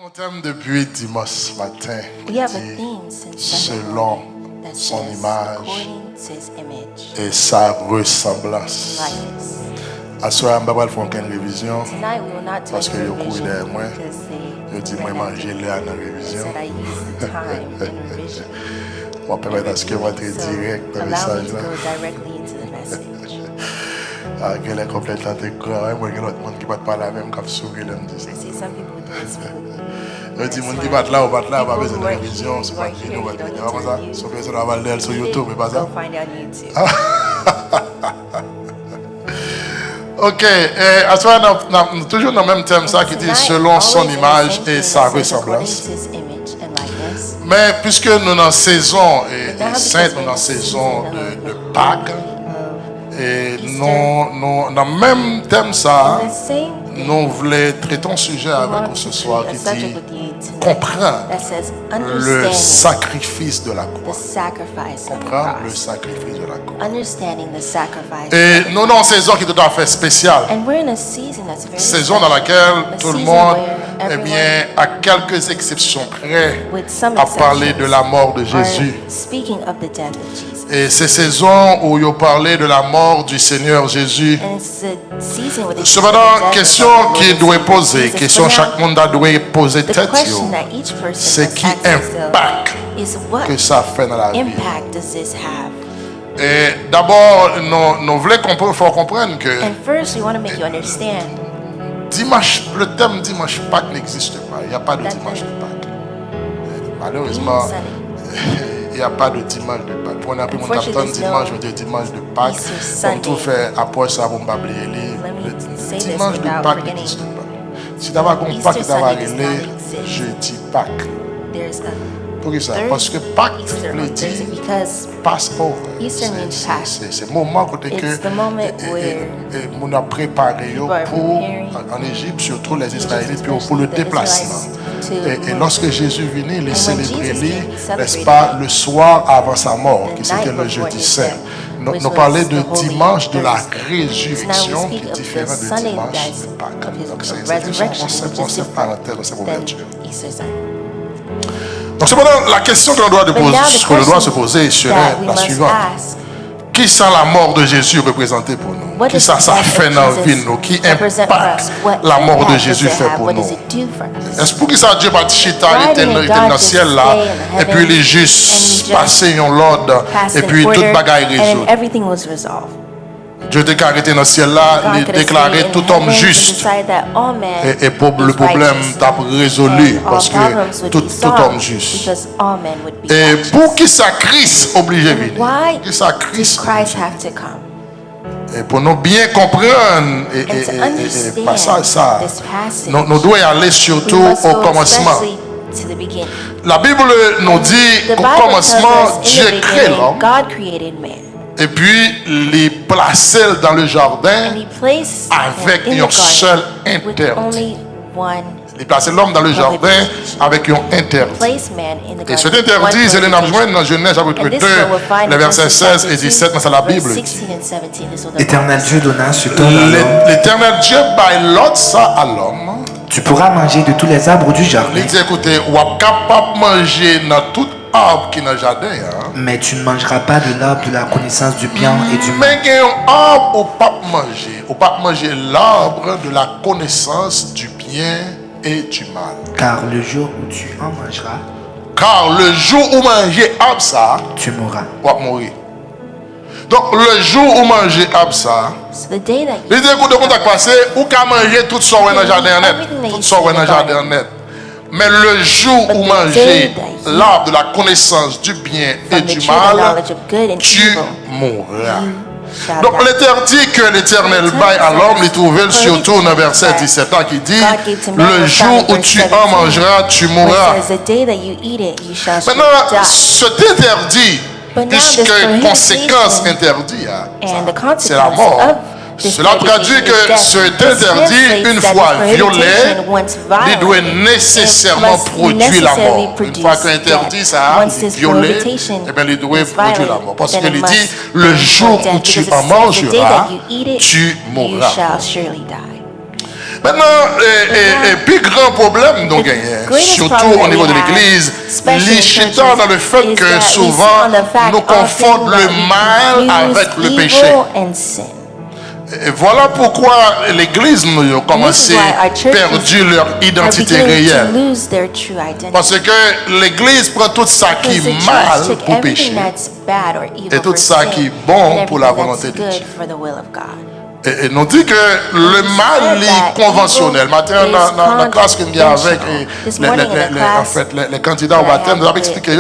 Un thème depuis dimanche matin. We have a theme since Sunday Selon that son says, image according to his image, et sa ressemblance. likeness. À ce moment, on va faire une révision Tonight we will not do parce que any je couille revision derrière moi. because Je dis, moi, manger là dans la révision. said I use the time in revision. On va permettre à ce que je vais être So direct dans le allow me message to là. go directly into the message. Elle est complètement découverte. Moi, il y a l'autre monde qui va te parler même quand sourit là, me dit ça. I see some people doing speak. Je dis, mon qui va là ou va là, on va besoin de révision, c'est pas de vidéo, on va dire, comme ça. Sauf que ça va aller sur YouTube, mais pas ça. Go find out on YouTube. Ok, à ce moment, on est toujours dans le même thème, ça qui dit selon son image et sa ressemblance. Mais puisque nous sommes en saison, et sainte, nous sommes en saison de Pâques, et nous, dans le même thème, ça, nous voulons traiter un sujet avec vous ce soir qui dit comprendre le sacrifice de la croix. Comprendre le sacrifice de la croix. Et nous sommes dans une saison qui est tout à fait spéciale. Saison dans laquelle tout le monde, eh bien, à quelques exceptions près, a parlé de la mort de Jésus. Et c'est saison où il parlait de la mort du Seigneur Jésus. Cependant, question qui doit poser, question chaque monde doit poser tête, c'est qui impact que ça fait dans la vie. Et d'abord, nous voulons comprendre que dimanche, le thème dimanche Pâques n'existe pas. Il n'y a pas de dimanche de Pâques. Malheureusement, il n'y a pas de dimanche de Pâques. Pour un peu mon capitaine dimanche, on dit dimanche de Pâques. Comme tout fait, après ça, on va oublier le dimanche de Pâques n'existe pas. Si tu as un Pâques, tu as relé jeudi Pâques. Pour ça, parce que Pâques veut dire Passover. C'est le moment côté que on a préparé pour en Égypte, surtout les Israélites, pour le déplacement. Et lorsque Jésus venait, il célébrait, n'est-ce pas, le soir avant sa mort, qui c'était le jeudi saint. Nous parlons de dimanche de la résurrection, qui est différent de dimanche de Pâques. Donc c'est un concept parenthèse, c'est ouverture. Donc cependant, la question que l'on doit se poser serait la suivante. Qui ça la mort de Jésus représentait pour nous? Qui ça fait dans la vie nous? Qui impacte la mort de Jésus fait pour nous? Est-ce pour qui ça Dieu va chita, il était dans le ciel là, et puis il est juste passé en l'ordre, et puis toute bagaille résout. Dieu déclaré dans le ciel là, il déclarait tout homme juste. Et pour le problème t'a résolu parce que tout homme juste. Et pour qui ça Christ obligé de venir? Qui ça Christ? Et pour nous bien comprendre et passage ça, nous devons aller surtout au commencement. La Bible nous dit qu'au commencement, Dieu crée l'homme. Et puis, les placer dans le jardin avec un seul interdit. Il placer l'homme dans le jardin avec un interdit. Et cet interdit, c'est le nom dans Genèse chapitre 2, les versets 16 et 17, c'est la Bible. L'Éternel Dieu donna sur ton L'Éternel Dieu baille l'autre ça à l'homme. Tu pourras manger de tous les arbres du jardin. Il dit, écoutez, on est capable de manger dans tout arbre qui est dans le jardin. Mais tu ne mangeras pas de l'arbre de la connaissance du bien et du mal. Mais il y a un arbre au pas manger. On pas manger l'arbre de la connaissance du bien et du mal. Car le jour où tu en mangeras, car le jour où manger arbre ça, tu mourras. Tu vas mourir. Donc le jour où manger arbre ça, il dit écoute, on t'a passé, ou qu'à manger tout ça dans le jardin net, tout ça dans le jardin net. Mais le jour où manger l'arbre de la connaissance du bien et du mal, tu mourras. Donc l'interdit que l'Éternel baille à l'homme, il trouve surtout dans verset 17 qui dit le jour où tu en mangeras, tu mourras. Maintenant, cet interdit, puisque conséquence interdit, c'est la mort. Cela traduit que cet interdit, une fois violé, il doit nécessairement produire la mort. Une fois qu'un interdit ça a violé, eh bien, il doit produire la mort. Parce qu'il dit, le jour où tu en mangeras, tu mourras. Maintenant, et plus grand problème, donc, surtout au niveau de l'Église, l'Ichita dans le fait que souvent nous confondons le mal avec le péché. Et voilà pourquoi l'Église nous a commencé à perdre leur identité réelle. Parce que l'Église prend tout ça qui est mal pour pécher et tout ça qui est bon pour la volonté de Dieu. Et nous dit que le mal est conventionnel. Matin, dans la classe que nous avons avec les candidats au baptême, nous avons expliqué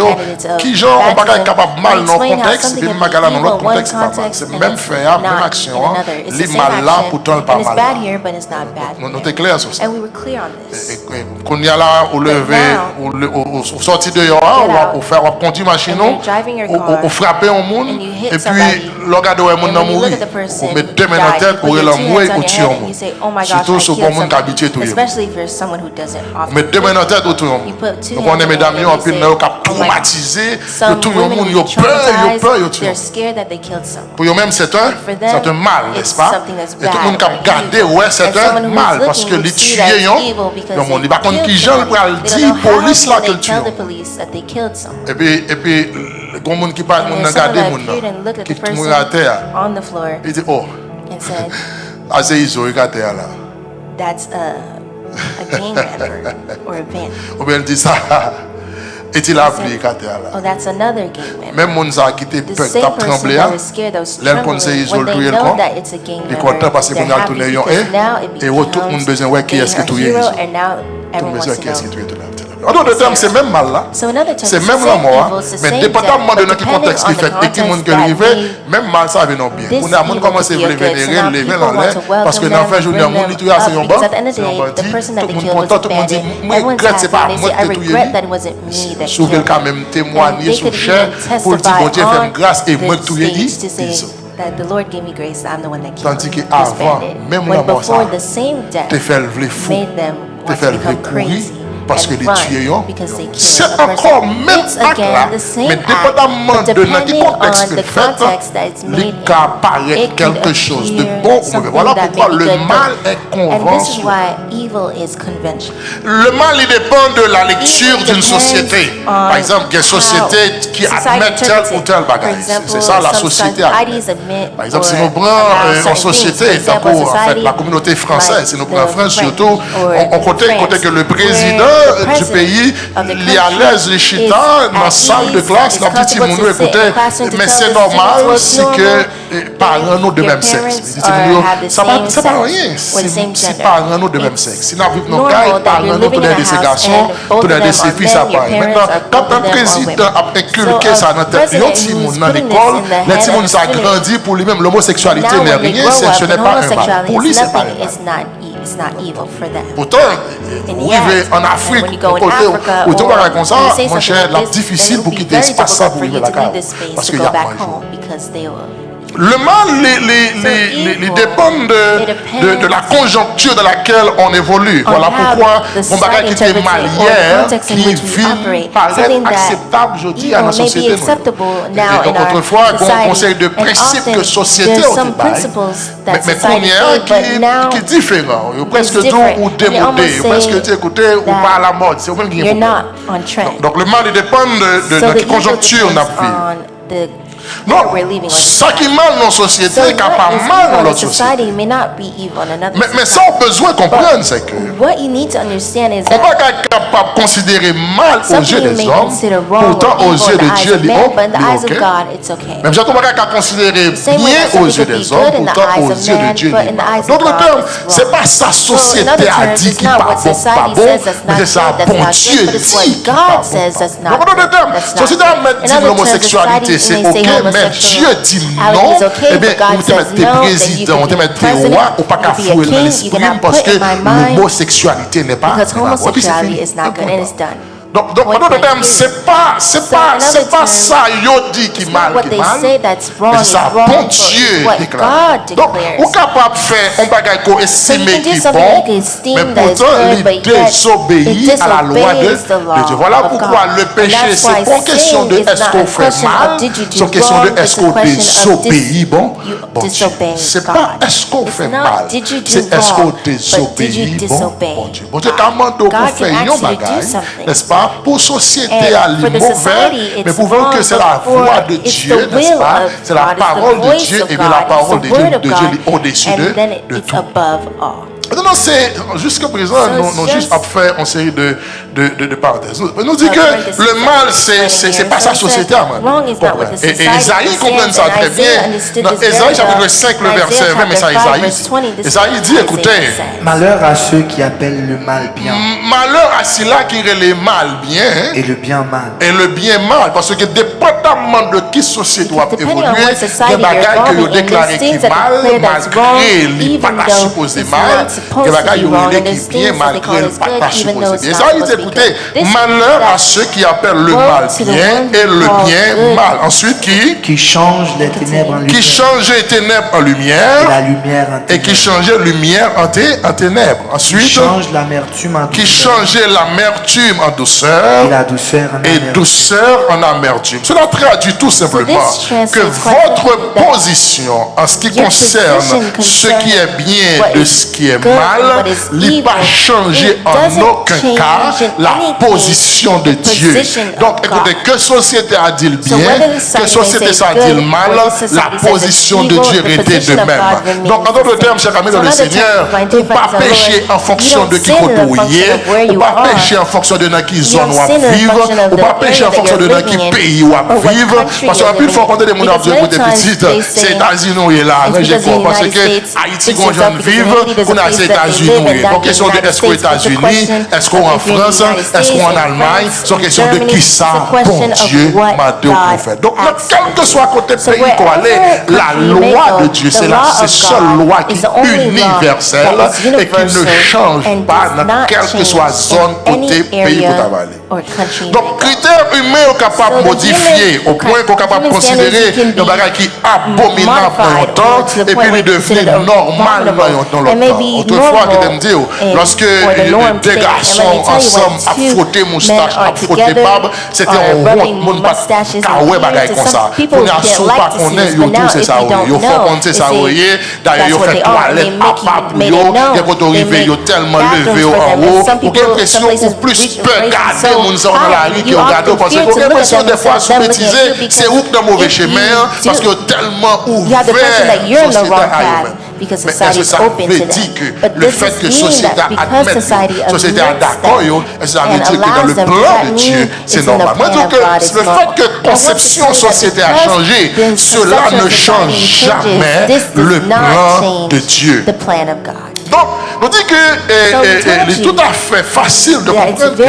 qui genre on pas capable mal dans le contexte, et puis dans l'autre contexte, c'est même fait, même action, les mal là, pourtant pas mal. Nous sommes clairs sur ça. Quand il y a là, au lever, au sorti dehors, on fait conduire machine, on frappe un monde, et puis le gars doit mourir. On met deux mains dans la tête. Pour l'envoyer ou tuer un monde. Surtout sur le monde qui est habitué à tout. Mais deux mains dans la tête ou tuer un monde. Donc on est mesdames, on peut nous traumatiser, tout le monde, ils ont peur, ils tuent. Pour eux-mêmes, c'est un mal, n'est-ce pas? Et tout le monde qui a gardé, ouais, c'est un mal. Parce que les tuer, le monde, il va contre qui Jean le dit, police là qu'il tue. Et puis, le grand monde qui parle, on a gardé le monde, qui est à terre. Il dit, oh. C'est Iso, regardez là. That's a gang member or a band. Ou bien dit ça. Et il a appelé regardez là. Oh, that's another gang member. Même mon ça qui était peur, t'a tremblé. L'aile qu'on sait Iso le tuer le con. Il est content parce qu'on a tourné yon et tout le monde besoin ouais qui est-ce qui tuer Iso. Tout le monde besoin qui est-ce qui tuer tout là. En d'autres termes, c'est même mal là. C'est même la mort. Mais dépendamment de notre contexte qui fait et qui monde qui arrive, même mal ça vient non bien. On a monde commencé à vénérer, lever dans l'air parce que dans fin journée on dit tout c'est un bon. Tout le monde content, tout le monde dit moi regrette c'est pas moi qui tout Sous quelqu'un même témoigner sur cher pour dire bon Dieu fait grâce et moi tout dit. Tandis qu'avant, même la mort ça, te fait lever fou, te fait lever courir. Parce que les tueurs, c'est encore même acte là, mais dépendamment de notre contexte que fait, il apparaît quelque chose de bon ou mauvais. Voilà pourquoi le mal est conventionnel. Le mal, il dépend de la lecture d'une société. Par exemple, il y a une société qui admet tel ou tel bagage. C'est ça la société admet. Par exemple, si nous prenons en société, en fait, la communauté française, si nous prenons en France surtout, on compte que le président du pays, il est à l'aise, les chita, dans la salle de classe, dans le petit monde, écoutez, mais c'est normal si que parents nous de même sexe. Ça ne va rien si parents nous de même sexe. Si nous vivons dans le cas, parents nous tous les ces garçons, tous les ces filles, ça passe. Maintenant, quand un président a inculqué ça dans tête, il y a un petit monde dans l'école, le petit monde a grandi pour lui-même, l'homosexualité n'est rien, ce n'est pas un mal. Pour lui, c'est pas un mal. Pourtant, arriver en Afrique, au côté comme ça, mon cher, c'est difficile pour quitter l'espace ça pour vivre la case. Parce qu'il y a manger. Le mal, il dépend de la conjoncture dans laquelle on évolue. Voilà pourquoi mon bagage qui était mal hier, qui vit paraît acceptable aujourd'hui à la société. Et donc autrefois, on conseille de principes que société au mais qu'on qui est différent. Presque tout ou démodé. Presque tout écouté ou pas à la mode. C'est au même niveau. Donc le mal, il dépend de notre conjoncture dans la vie. Non, ça qui est mal dans la société, qui n'a pas mal dans l'autre société. Mais ça, on a besoin de comprendre, c'est que on ne peut pas être capable de considérer mal aux yeux des hommes, pourtant aux yeux de Dieu, il est ok. Même si on ne peut pas considérer bien aux yeux des hommes, pourtant aux yeux de Dieu, il est mal. D'autres termes, ce n'est pas sa société a dit qu'il n'est pas bon, mais c'est ça, bon Dieu dit qu'il n'est pas bon. Donc, d'autres termes, la société a dit que l'homosexualité, c'est ok. Mais Dieu dit non, eh bien, on te met tes présidents, on te met tes rois, ou pas qu'à fouiller dans l'esprit parce que l'homosexualité n'est pas. Donc Donc en d'autres termes, c'est pas ça yo dit qui mal qui mal. Mais c'est ça bon Dieu déclare. Donc on est capable de faire un bagage qu'on estime qui est bon, mais pourtant il désobéit à la loi de Dieu. Voilà pourquoi le péché c'est pas une question de est-ce qu'on fait mal, c'est une question de est-ce qu'on désobéit bon Dieu. C'est pas est-ce qu'on fait mal, c'est est-ce qu'on désobéit bon Dieu. Bon Dieu commande qu'on fait un bagage, n'est-ce pas? Pour société à mauvais, mais pour voir que c'est la voix de Dieu, n'est-ce pas? C'est la parole de Dieu, et bien la parole de Dieu est au-dessus de tout. Non, c'est jusqu'à présent, nous juste à faire une série de parenthèses. Nous dit que le mal, c'est pas sa société à moi. Et Isaïe comprend ça très bien. Dans Isaïe chapitre 5, le verset 20, mais ça Isaïe dit, écoutez, malheur à ceux qui appellent le mal bien. Malheur à ceux-là qui relèvent le mal bien. Et le bien mal. Et le bien mal. Parce que dépendamment de qui société doit évoluer, il y a des bagages que vous déclarez qui mal, malgré les pas supposé mal. Il y a des bagages qui bien, malgré les pas supposé bien. Ça, il dit, écoutez, malheur à ceux qui appellent le mal bien et le bien mal. Ensuite, qui change les ténèbres en lumière. Qui change les ténèbres en lumière. Et la lumière en ténèbres. Et qui change la lumière en ténèbres. Ensuite, qui change l'amertume en douceur. Qui change l'amertume en douceur. Et la douceur en amertume. Et douceur en amertume. Cela traduit tout simplement que votre position en ce qui concerne ce qui est bien de ce qui est mal n'est pas changé en aucun cas la position de Dieu. Donc écoutez, que société a dit le bien, que société a dit le mal, la position de Dieu était de même. Donc en d'autres termes, chers amis dans le Seigneur, ou pas pécher en fonction de qui côté, ou pas pécher en fonction de dans qui zone ou vivre, ou pas pécher en fonction de dans qui pays ou vivre, parce qu'en plus il faut comprendre des gens qui ont des petites, c'est États-Unis là, j'ai compris, parce que Haïti qu'on jeune vivre, on a les États-Unis. Pour question de est-ce qu'aux États-Unis, est-ce qu'on en France, est-ce qu'on en Allemagne, c'est question de qui ça, bon Dieu m'a dit au prophète. Donc quel que soit côté pays qu'on allait, la loi de Dieu, c'est la seule loi qui est universelle et qui ne change pas dans quelle que soit zone, côté, pays qu'on va aller. Donc critères humains sont capables de modifier au point qu'on est capable de considérer un bagage qui est abominable dans le temps et puis il devient normal dans le temps. Autrefois, que me dire, lorsque deux garçons ensemble à frotter moustache, à frotter barbe, c'était un rond, monde pas ouais bagage comme ça. On a sous pas qu'on est, yo tout c'est ça, yo faut qu'on c'est ça, d'ailleurs yo fait toilette à part pour yo, et quand arrivé yo tellement levé en haut, ou quelle pression ou plus peur garder moun ça dans la rue qui regarde parce que quelle pression des fois sous bêtiser, c'est où dans mauvais chemin parce que tellement ouvert mais est-ce que ça veut dire que le fait que société admette, société est d'accord, ça veut dire que dans le plan de Dieu, c'est normal. Moi, je dis que le fait que conception société a changé, cela ne change jamais le plan de Dieu. Donc, on dit que c'est tout à fait facile de comprendre que,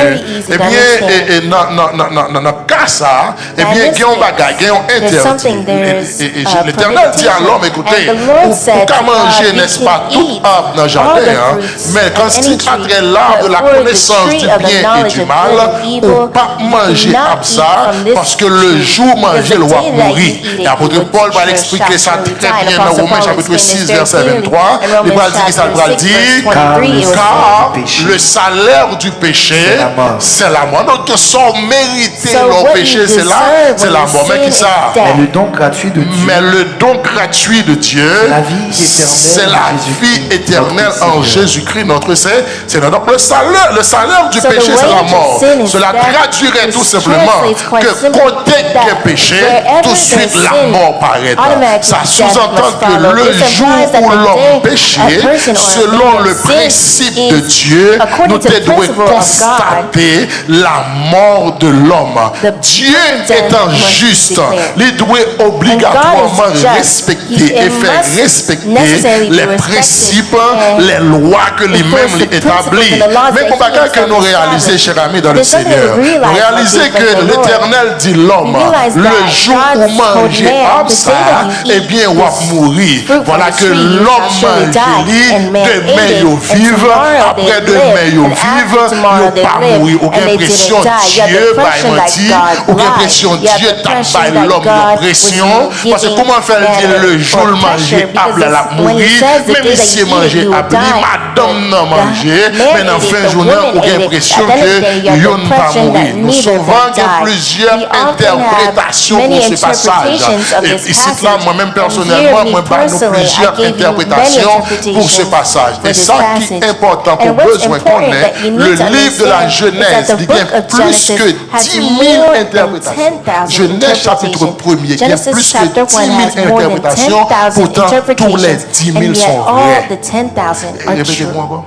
eh bien, dans le cas ça, eh bien, il y a un bagage, il y a un interdit. L'Éternel dit à l'homme, écoutez, pour qu'à manger, n'est-ce pas, tout arbre dans le jardin, mais quand il trait l'arbre de la connaissance du bien et du mal, ou pas manger arbre ça, parce que le jour manger, le roi mourir. Et l'apôtre Paul va l'expliquer ça très bien dans Romains chapitre 6, verset 23. Il va dire que ça va dire, car le salaire du péché, c'est la mort. Donc, sans mériter leur péché, c'est la mort. Mais qui ça? Mais le don gratuit de Dieu. Mais le don gratuit de Dieu, c'est la vie éternelle en Jésus-Christ, notre Seigneur. Donc, le salaire du péché, c'est la mort. Cela traduirait tout simplement que côté que péché, tout de suite la mort paraît. Ça sous-entend que le jour où l'homme péchait, selon le principe de Dieu, nous devons constater la mort de l'homme. Dieu étant juste, il doit obligatoirement respecter et faire respecter les principes, les lois que lui-même établit. Mais pour que nous réaliser, chers amis, dans le Seigneur, nous réaliser que l'Éternel dit l'homme, le jour où manger ça, eh bien, on va mourir. Voilà que l'homme mange, Après-demain, ate it, ils and vivent. tomorrow they Après-demain, lived, ils and after vivent. tomorrow Ils they n'ont pas mourir. lived, Aucune and they pression. didn't die. You have Dieu the va impression that mentir. God Aucune lied. pression. You have Dieu the t'a impression baillé that l'homme God de was pression. Parce que giving comment faire dire man le jour le or manger pressure, able à la because when he mourir. says the Même day that si you eat it, manger you will able, die. madame n'a mangé. Man Mais en ate it, fin de the journée, woman aucune ate it. impression At the end of the day, you have que the yon ne pas impression that mourir. Nous neither of souvent them qu'il y a died. plusieurs We often interprétations have pour many ce passage. interpretations of Et this ici, passage. là, moi-même And personnellement, here, me moi, nous personally, I plusieurs gave you many interprétations pour ce interpretations passage. for Et this ça qui passage. est important And pour what's besoin qu'on important ait, that you le need to livre de la understand is Genèse, that the il y a book of plus Genesis que has 10 000 more than interprétations. 10,000 Genèse chapitre 1er, il y a Genesis plus que chapter 10 1 000 has more than interprétations. 10,000 Pourtant, tous les interpretations, 10 and 000 yet sont all vrais. the 10,000 are Répétez-moi true. encore.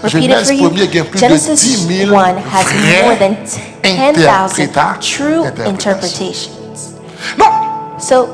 Repeat it Genèse for you. 1er, il y a plus de Genesis 10 000 1 has more vrais than 10,000 true interprétations. interpretations. Non, So,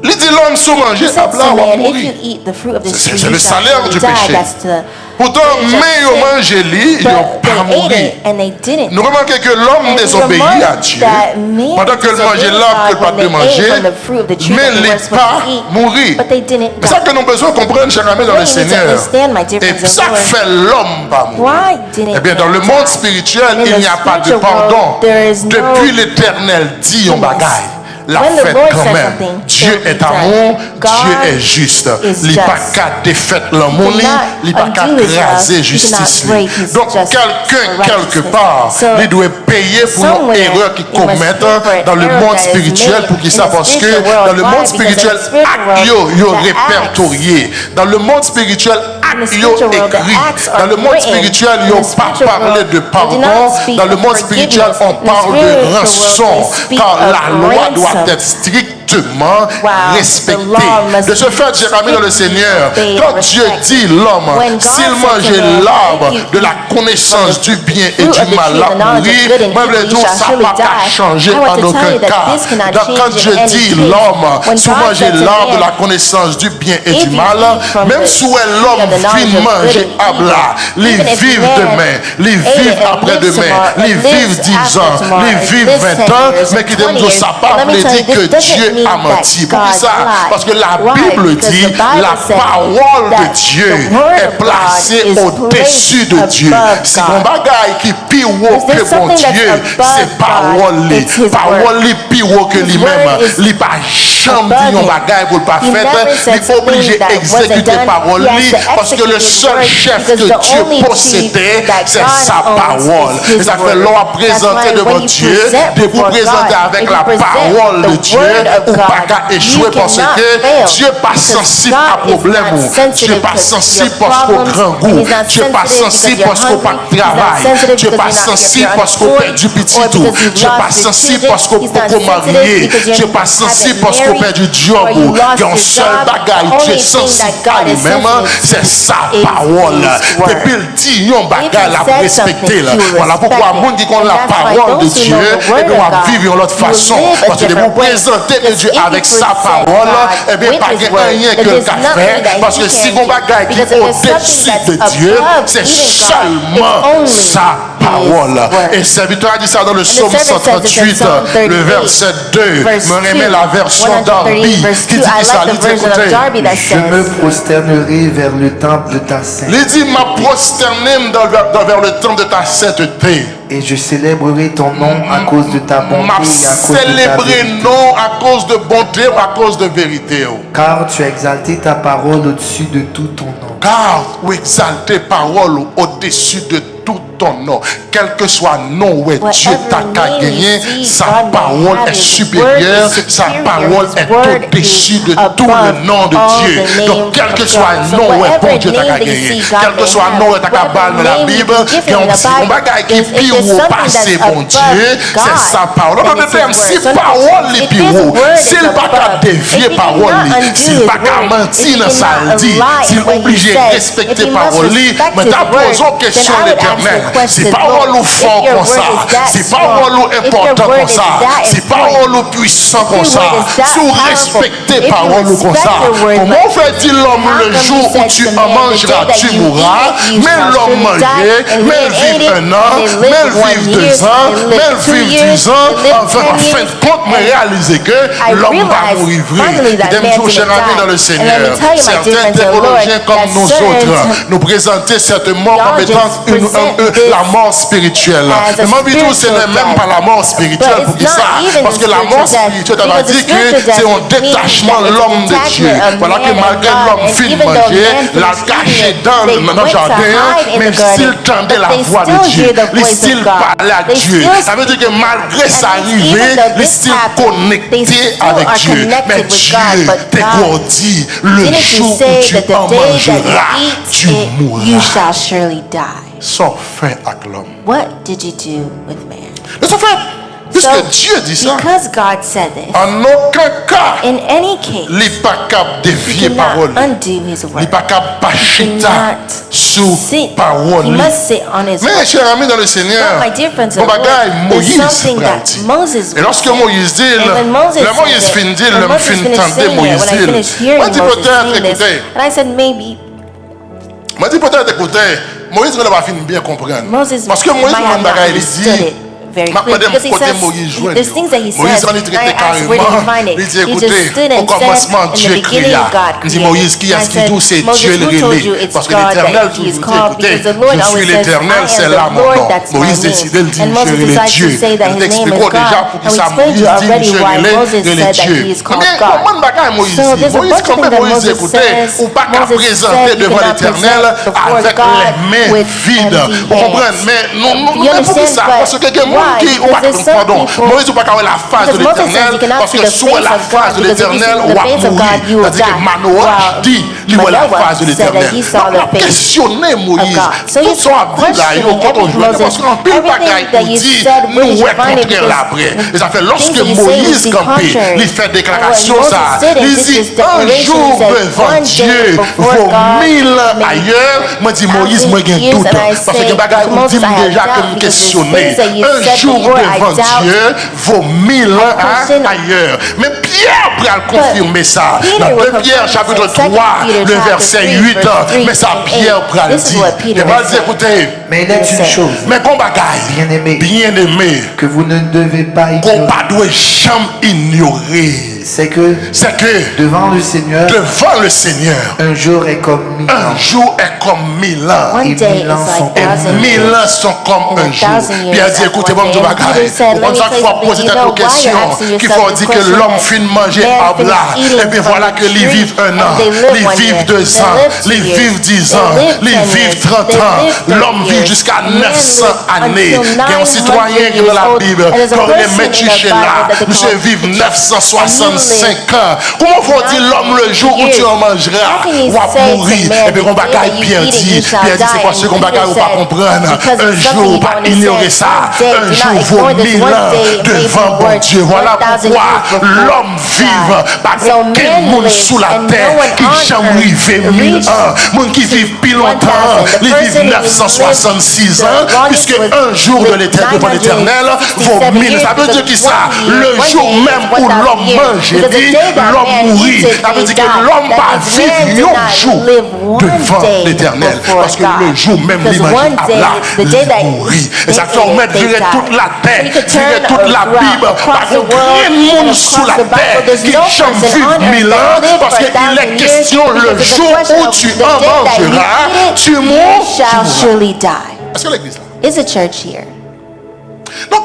il dit l'homme sous manger, he said Abla to va man, if mourir. you eat the fruit of this C'est tree, le you shall salaire surely du die. péché. That's the Pourtant, wage of mais ils ont mangé, ils n'ont But pas they ate mouru. it and they didn't. Nous remarquons que l'homme And désobéit à remark Dieu. that man Pendant que le mangeait disobeyed l'arbre que le God pas when de they manger, ate from the fruit of the tree mais that they il were n'est supposed pas to eat, mourir. but they didn't C'est ça die. que nous avons besoin de comprendre, chers amis, dans le We need to Seigneur. understand, my dear Et friends in ça the Lord. fait l'homme pas mourir. Why didn't Eh bien, dans le man monde die? spirituel, In il the n'y a pas de spiritual world, pardon. there is no Depuis l'éternel, dit on forgiveness. bagaille. La When the fête Lord quand says même. something, Dieu it will est be done. amour, God Dieu est juste. is Il n'y a pas just. qu'à défaire l'amour, He cannot il n'y a pas qu'à undo his craser love. He justice. cannot break his Donc, justice quelqu'un, or quelque righteousness. part, So, il doit payer pour somewhere, l'erreur qu'il he must commet pay for an dans le error monde that is spirituel made pour qu'il in ça the parce que spiritual world. dans le Why? monde Because in spirituel, the spiritual acte world, yo the répertorié. Dans le monde spirituel, In the acte yo spiritual world, the écrit. acts are Dans le monde written. spirituel, In yo the pas spiritual parlé world, de they do pardon. not speak Dans le of monde spirituel, forgiveness. on In the parle de spiritual world, rançon. they speak Car of la loi doit ransom. être strictement Wow, respectée. the law must De ce be fait, cher ami dans le strictly Seigneur, obeyed quand and Dieu respected. dit l'homme, When God s'il said to mangeait man, l'arbre if you de la eat connaissance from du the bien et fruit du of the mal, tree of la the knowledge of mourir, good and moi je evil, veux you dire, shall ça surely n'a pas die. changé I want en to tell aucun you that cas. this cannot Donc, quand change Dieu in any dit case. l'homme, When sous God manger said to l'arbre de man, la connaissance du bien et if du you mal, eat from même the si tree l'homme of the knowledge vit of manger good and abla, evil, les even if vivent man demain, les ate it vivent and après-demain, lives les tomorrow, vivent lives 10 after ans, tomorrow, les vivent lives 20 10 ans, years mais and qui 20 dit years. ça pas Let me veut tell you, dire que this doesn't Dieu mean a that menti. Pour God ça, lied. parce que la Why? Bible Because dit the Bible la said parole de that Dieu the word est of God placée is au-dessus de placed Dieu. above Si God. mon bagaille qui pire haut Is que there mon something that's Dieu, above c'est parole God? It's His parole word. li pire haut que His lui-même. word is Il pas jamais above dit un him. bagaille pour le pas He faire. never Il said est obligé something that wasn't d'exécuter done. parole He has to parce que le execute his seul word chef because que the Dieu only possédait, chief that c'est God sa owns parole. is his Et ça fait word. l'on a That's présenté why devant when you Dieu, present de vous before présenter God, avec if la you present parole de the Dieu, word of ou pas God, qu'à échouer you parce cannot que fail. Dieu n'est pas Because sensible à God is problème. not Dieu sensitive n'est pas to sensible your parce qu'au problems, grand and goût. He's not Dieu n'est pas sensitive sensible because parce you're qu'on pas hungry. de He's not travail. sensitive Dieu n'est pas because sensible you're parce qu'on unemployed, perd du petit or tout. because you've Dieu n'est lost pas your sensible children. parce qu'on He's not peut sensitive marier. because you Dieu n'est pas haven't sensible parce qu'on married, perd du job. or you lost Qu'un your seul job. bagaille, The Dieu est only thing sensible that à God is lui-même, sensitive c'est to sa is parole. His word. Depuis le dit, un bagaille la said respecter. something, you will Voilà pourquoi respect monde qui it. connaît la And that's why parole de those who Dieu, know the et word bien of on va God, vivre d'une autre you will façon. live a Parce que de vous different way. présenter de Because Dieu if avec you sa present parole, God eh bien with pas His rien word, que then le there's qu'a nothing fait. that Parce He que si can on bagaille qui do. est Because if there's au-dessus something de that's Dieu, above c'est even God, seulement it's only sa parole. His Et word. serviteur a dit ça dans le And the psaume servant says it's in 138, Psalm le 38, verset 2. verse Me remet 2, la version 138, d'Arby verse qui 2. dit I ça. like the version of Darby that Je me says, prosternerai vers le temple de ta sainteté. Il dit, m'a prosterné vers le temple de ta sainteté. Et je célébrerai ton nom à cause de ta bonté M'a et à cause de ta célébré vérité. non à cause de bonté ou à cause de vérité. Car tu as exalté ta parole au-dessus de tout ton nom. Car ou exalter parole au-dessus de tout ton nom. Quel que soit nom où Dieu t'a gagné, sa parole est supérieure, sa parole est au-dessus de tout le nom de Dieu. Donc quel que soit un nom où bon Dieu t'a gagné, quel que soit un nom où t'as gagné dans la Bible, qu'il y a un petit bagaille qui pire ou passé bon Dieu, c'est sa parole. En d'autres termes, si parole est pire, s'il n'a pas qu'à dévier parole, s'il n'a pas qu'à mentir dans sa dit, s'il est obligé de respecter parole, mais t'as posé une question à l'Éternel. si parole ou fort comme ça, si parole ou important comme ça, si parole ou puissant comme ça, si vous respectez parole ou comme ça, comment fait-il l'homme le jour où tu en mangeras, tu mourras, mais l'homme mangeait, mais il vit 1 an, mais il vit 2 ans, mais il vit 10 ans, enfin, en fin de compte, mais réaliser que l'homme va mourir vrai. D'un jour, cher ami dans le Seigneur, certains théologiens comme nous autres nous présentaient cette mort comme étant la mort spirituelle. Mais moi, je dis que ce n'est même pas la mort spirituelle pour qui ça. Parce que la mort spirituelle, on va dire que c'est un détachement de l'homme de Dieu. Voilà que malgré l'homme fit manger, l'a caché dans le jardin, mais s'il tendait la voix de Dieu, s'il parlait à Dieu. Ça veut dire que malgré sa arrivée, il s'est connecté avec Dieu. Mais Dieu t'égourdit le jour où tu en mangeras, tu mourras. Sans fin avec l'homme. What did you do with man? Mais ça fait, puisque Dieu dit ça, because God said this, en aucun cas, in any case, il n'est pas capable de dévier he parole. cannot undo his Il n'est word. pas capable de pachita sous Sit. parole. He must sit on his Mais word. cher ami dans le Seigneur, But my dear friends, mon bagage, there's Moïse something that pratique. Moses Et lorsque would say. Moïse dit, And when Moses le Moïse said finit, it, le when Moses fin finished tenter saying it, Moïse when I dit, finished hearing moi dis Moses peut-être saying this, écoutez, and I said maybe moi dis peut-être écoutez, Moïse ne va finir bien comprendre. Moses Parce que Moïse might have mon not bagage il understood dit, it very ma clearly, madame because he côté says Moïse joint. there's things that he Moïse says. en est traité I asked where did you find it? carrément. Il dit He just écoutez, stood au and commencement said in Dieu the beginning créa. God Il dit created. Moïse qui I est-ce qui said, tout c'est Moses, Dieu le who told you relais. it's Parce que God l'Éternel that he is toujours called? dit écoutez, Because the Lord je suis always says, l'Éternel, I c'est am là the mon Lord, nom. that's my Moïse name. décide de dire And Moses je relais decides to Dieu. say that Il his name is t'explique déjà God. pour And qui we ça explained to you Moïse dit already je why relais Moses relais said that Dieu. he is called Mais God. comment bagage Moïse So dit? there's a Moïse bunch of quand things that Moïse Moses écoutez, says. ou pas qu'à Moses présenter said you devant cannot l'Éternel present before avec God les mains with vides. empty Vous comprenez? hands. Mais nous You pour qui understand, ça? but Parce que quelqu'un why? qui ou Because pas there's some pardon, people- Moïse ou pas qu'à voir la face de Because Moses says l'Éternel you cannot parce see que the sous face la of face God, de because if you l'Éternel see on the va face of mourir. God, you will C'est-à-dire que die. Manoach Wow. dit il voit la Manoah face de said that l'Éternel. he saw Donc on a the face questionné Moïse. God. So Tout he's son habit là, il questioning quand on joue parce qu'en pile everything bagaille that pour you dire said, where nous did you ouais find it? contraire Because l'après. Et ça fait lorsque things that you say would Moïse be campé, contrary. il fait And déclaration when ça. Moses did it, Il this dit is un declaration, jour he said, devant one day Dieu before vaut God 1000 made ailleurs. Moi dis Moïse, moi j'ai years, doute. and I Parce que say, bagaille on Moses, dit I have déjà doubt que me because there's questionner. things that you Un said jour before I devant doubt. Dieu vaut 1000 question ailleurs. Mais Pierre pourra confirmer ça. Peter Dans will 2 Pierre confirm chapitre this in 3, 2 Peter le chapter verset 3, 8. verse 3 Mais ça and Pierre pourra le This is dire. what Peter Il va will dire say. écoutez, Mais il est une chose, mais qu'on bagaille, bien-aimé, bien-aimé, que vous ne devez pas qu'on ignorer, pas doit jamais ignorer, c'est que c'est que devant le Seigneur, devant le Seigneur, un jour est comme 1000 un ans. jour est comme 1000 ans. One Et day 1000 ans is sont like Et 1,000 1000 years. ans sont comme And un jour. 1,000 Puis elle years dit, are écoutez, one bon, day. du And Peter bagaille. said, On let me chaque tell fois you poser something. You cette know why question, you're asking qu'il yourself faut this dire que question l'homme that finit de manger man à blanc. finished eating Et puis from voilà the que les tree, vivent 1 an, and they live les 1 vivent year, 2 they ans, live 2 les years, vivent 10 they ans, live les 10 vivent years, 30 they ans. live 30 L'homme vit years. jusqu'à Men 900 live années. until Il y a un 900 citoyen qui est dans la years Bible, old. And there's a quand il est person in Mathieu the Chéla, Bible that they monsieur call vit Mathieu. 965 ans. Comment faut-il l'homme le jour où tu en mangeras, How can you ou à say to mourir? man, Et puis on the day bagaille that you Pierre eat it, dit, you shall Pierre dit c'est die. parce And qu'on bagaille ou Peter pas said, comprendre. because Un it's jour, something you pas don't ignorer understand. ça. One day, Un do jour not vaut ignore this. 1000 One ans day may be devant mon worth Dieu. Voilà 1,000 pourquoi years before l'homme vive, pas So aucun man monde lives sous la and terre no one qui on jamais earth arrivé 1000 reached ans. Monde qui vivent plus longtemps, 1,000. The ils person vivent who 966 lived ans, the longest puisque was un jour de l'éternel devant l'éternel vaut 1000. Ça veut dire que ça, le jour même où l'homme mange, il dit, l'homme mourit. Ça veut dire que l'homme va vivre un jour devant l'éternel. Parce que le jour même, il mange à là, il mourit. Et ça fait mettre virer toute la terre, virer toute la Bible, parce que rien de monde sous la terre qui chante vivre 1000 ans, parce qu'il est question le jour où tu en mangeras, tu mourras. shall surely die. Est-ce que l'église là? Is a church here? Donc,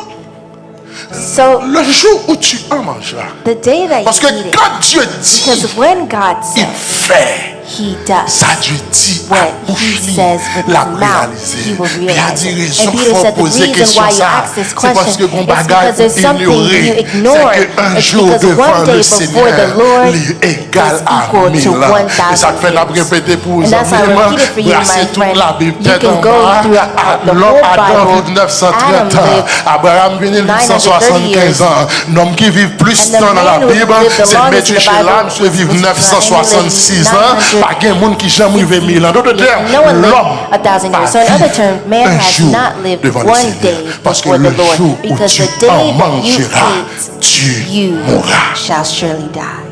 So le jour où tu en mangeras, the day that parce you que eat it, quand Dieu dit, because when God il says, fait. He does. Ça Dieu dit à What bouche he libre, says with la his mouth, réaliser. he will Puis il a realize dit it. raison And Peter faut said the poser reason question why you ça. ask this C'est parce question que mon is bagage because there's something ignoré. you ignore. C'est qu'un It's jour because devant one day le before Seigneur, the Lord il est égal is à equal 1000 to ans. 1,000 Et ça te fait la répéter pour vous. And that's why I repeat it for you, my friend. You can go throughout the whole Adam Bible. vit 930 Adam ans. lived Abraham vit 875 ans. L'homme qui vit plus And the temps dans la man who Bible, lived the c'est longest Mathieu in the Chéla, Bible monsieur vit was 966 ans. pas de monde qui jamais arrivé 1000 ans. D'autres termes, no one lived l'homme 1,000 years. So in other terms, man un has jour not lived devant le one Seigneur. day Parce que before le the Lord. jour où Because tu the day en that you mangeras, eat, tu you mourras. shall surely die.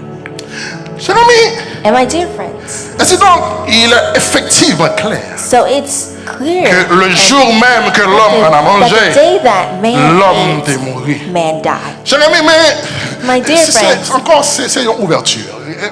Chers amis, And my dear friends, ainsi donc, il est effectivement clair so it's clear que le and jour même que l'homme en a that the mangé, day that man l'homme ate, est mort. man died. Chers amis, My mais dear friends, encore c'est une ouverture.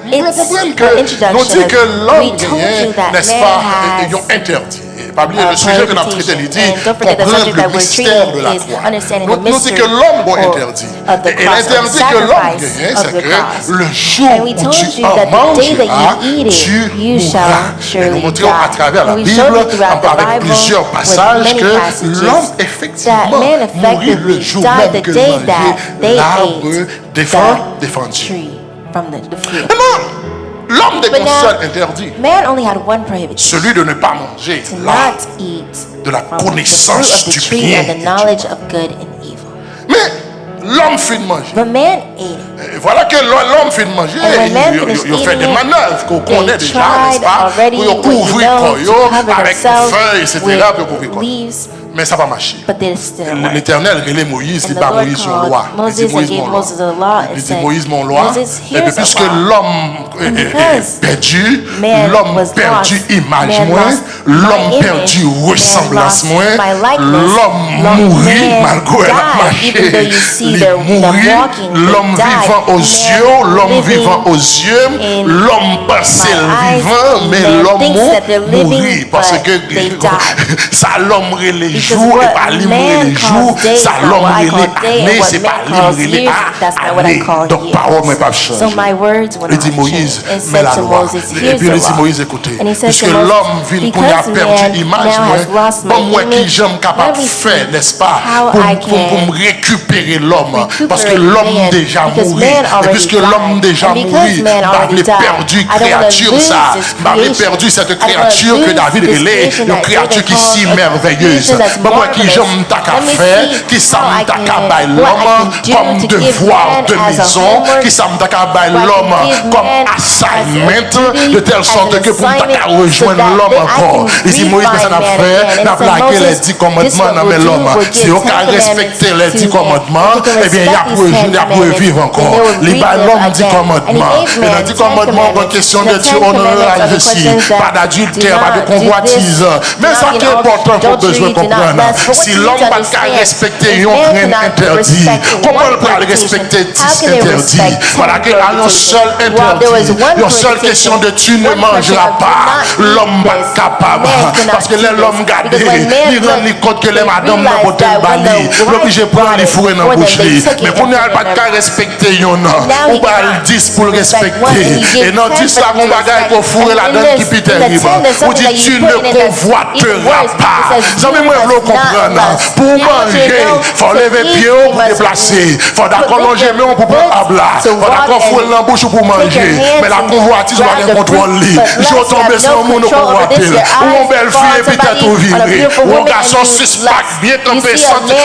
Vous it's comprenez an que introduction nous dit que of- l'homme we told gagnait, you that n'est-ce man pas, has ayant interdit. Pas oublier le sujet que nous avons traité, il dit and don't forget the comprendre subject le that we're mystère de treating la is croix. understanding Nous the dit mystery que l'homme doit of interdit. the Et cross, of l'interdit que l'homme sacrifice gagnait, of c'est the cross. que le jour And we où told tu you en that the day that mangeras, you eat it, tu you shall mourras. Et nous surely montrons à die. travers la And we Bible, showed you throughout the avec Bible plusieurs with passages, many que passages l'homme that effectivement man mourit le effectively jour died même the que day mangeait that they l'arbre ate défendu. tree from the fruit. Maintenant, l'homme n'est But qu'un now, seul interdit, man only had one prohibition: celui de ne pas manger to l'arbre not eat de la from the fruit connaissance of the du tree bien and the et du knowledge of good and evil. Mais l'homme fait de manger. But man ate it. Et voilà que l'homme fait de manger. And when man Il finished fait des eating it, manœuvres qu'on connaît they déjà, n'est-ce tried pas? already Pour what you couvrir know, le to cover avec themselves feuilles, etc. Pour couvrir with quoi. leaves, Mais ça va marcher. but they still didn't work. L'Éternel relève Moïse, And il the bat Lord Moïse son called loi. Il Moses dit and Moïse gave mon loi. Moses a law and Il dit said, Moïse mon loi. Moses, Et puis here's a puisque law. l'homme And est because perdu, man l'homme was perdu lost, image man moins, lost l'homme my perdu image, man ressemblance lost moins, my likeness, l'homme mourit man malgré la died, even though you marché. see Il them mourit, walking, they l'homme died. vivant aux Man yeux, l'homme living vivant aux yeux, in l'homme pensé my eyes, vivant, mais man l'homme thinks that they're living, mourit parce but que they died. ça l'homme les Because jours et what pas les man jours, calls days ça is not l'homme what I les call day, années, and c'est what pas man calls les years, that's not what I années. call Donc parole mais pas years. changer. So my words will Il not dit Moïse, change. And mais said la to loi. Moses, Et here's puis il the dit law. Moïse, écoutez, And he said puisque to Moses, l'homme vient qu'on a because perdu man image, now has lost my bon moi qui image, j'aime capable let me faire, see n'est-ce pas, how pour I me can récupérer l'homme, parce que recuperate l'homme man, déjà because mouru. man Et already puisque l'homme died. déjà And because mouru, man already m'avait died, perdu I don't wanna créature lose ça, this m'avait creation. perdu cette I don't wanna créature que lose David this relait, creation une that créature David qui si called a merveilleuse. creation that's Bon moi qui marvelous. j'aime ta qu'à Let me faire, see qui ça how me I t'a can- qu'à bailler what I l'homme can do comme to give devoir man de as a maison, homework, qui ça me t'a qu'à bailler what I can l'homme give comme man as a assignment, duty, de telle as sorte an que pour assignment, t'as rejoindre so that l'homme I encore. can Ici Moïse mais ça n'a refine man fait, again. n'a And so plaqué les Moses, 10 this commandements what dans we'll mes do, l'homme. we'll give Si on 10 a respecté les 10 commandments to commandements, man. eh bien il y a If pour you can il y a respect pour these 10 vivre encore. commandments, Les then they will l'homme read 10 them again. commandements. And he gave Et dans man 10 10 commandements, il y a commandments. question The de 10 Dieu, on commandments la are the ici. questions that Pas d'adultère, do pas de not do convoitise. this, Mais do ça not qui est be important pour adultery, besoin do not comprendre. lust. For what Si you need l'homme to n'a pas understand, respecter if un man crainte cannot interdit, respect comment one il peut prohibition, respecter how 10 can they interdits? respect 10 Voilà qu'il y a un seul prohibitions? Well, there was interdit. one Une seule question de tu ne one question mangeras of do pas. not eat L'homme this. pas capable. Man cannot Parce que do l'homme this. gardé, Because when man il rend looked, compte que les they madames n'a realized pas that when bali. the L'obligé wife prendre les brought fourrés it dans for la them, bouche. they took it Mais pour ne and put pas it in qu'à their- respecter yon, now on he va cannot le 10 pour le respect one, and he respecter. gives Et non 10 là, 10 mon bagage pour fourrer la donne qui est terrible. On dit tu ne convoiteras pas. Jamais moi je veux comprendre. Pour manger, faut lever pied pour déplacer. Faut d'accord longer mais on peut pas habler. Faut d'accord fouler dans la bouche pour manger. Mais la convoitise on va contrôler. Je vais tomber sur un monde convoité. Ou une belle fille et peut-être au viré. Ou un garçon suspect bien campé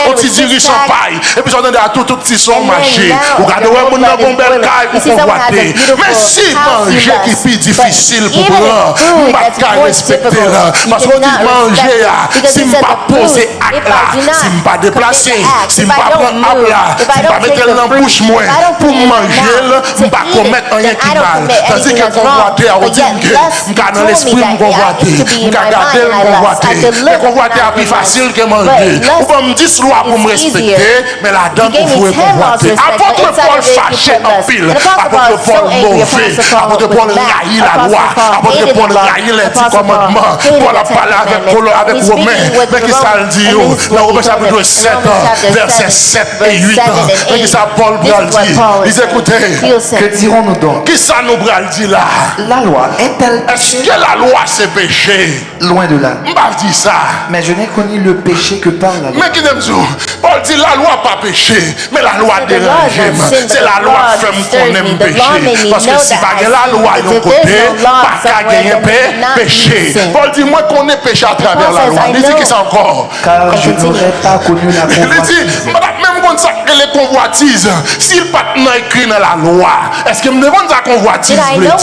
on t'y dirige son paille. Et puis j'entends à tout petit son marché. Ou regardez un monde dans une belle caille pour convoiter. Mais si manger qui est plus difficile pour prendre, on va pas respecter là. Parce qu'on dit manger là, si je ne pas poser acte là, si je ne pas déplacer, si je ne pas prendre acte là, si je ne pas mettre dans la bouche moins, pour manger là, je ne pas commettre rien qui mal. Tandis que convoiter, on dit que je suis dans l'esprit de convoiter, je suis garder le convoiter. Le convoiter est plus facile que manger. Ou pas me dire loi pour me respecter, mais la donne pour vous convoiter. Apôtre Paul fâché en pile, apôtre Paul mauvais, apôtre Paul raillit la loi, apôtre Paul raillit les 10 commandements. Paul a parlé avec Romain, mais qui ça le dit dans Romains chapitre 7, versets 7 et 8. Mais qui ça Paul bral dit? Ils écoutez, Que dirons-nous donc? qui ça nous bral dit là? La loi est-elle Est-ce que la loi c'est péché? loin de là? Je ne pas dire ça. Mais je n'ai connu le péché que par la loi. Mais qui n'aime ça? Paul dit la loi pas péché, mais la loi dérange. C'est la loi fait qu'on aime péché. Parce que si pas la loi de côté, pas qu'à gagner péché. Paul dit moi qu'on est péché à travers la loi. Il dit que c'est encore. Car je n'aurais pas connu la Il dit, convoitise. même demande ça que les convoitises, s'il pas écrit dans la loi, est-ce que me demande ça convoitise veut dire?